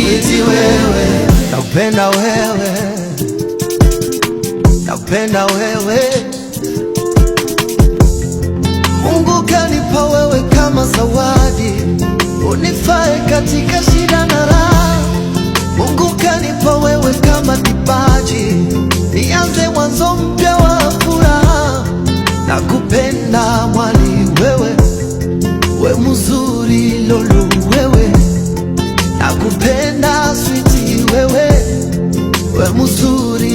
sweetie wewe, nakupenda wewe, nakupenda wewe. Mungu kanipa wewe kama zawadi, unifae katika shida na raha. Mungu kanipa wewe kama kipaji, nianze mwanzo mpya wa furaha. Nakupenda mwali wewe, we mzuri lolo wewe. Nakupenda sweetie wewe, we mzuri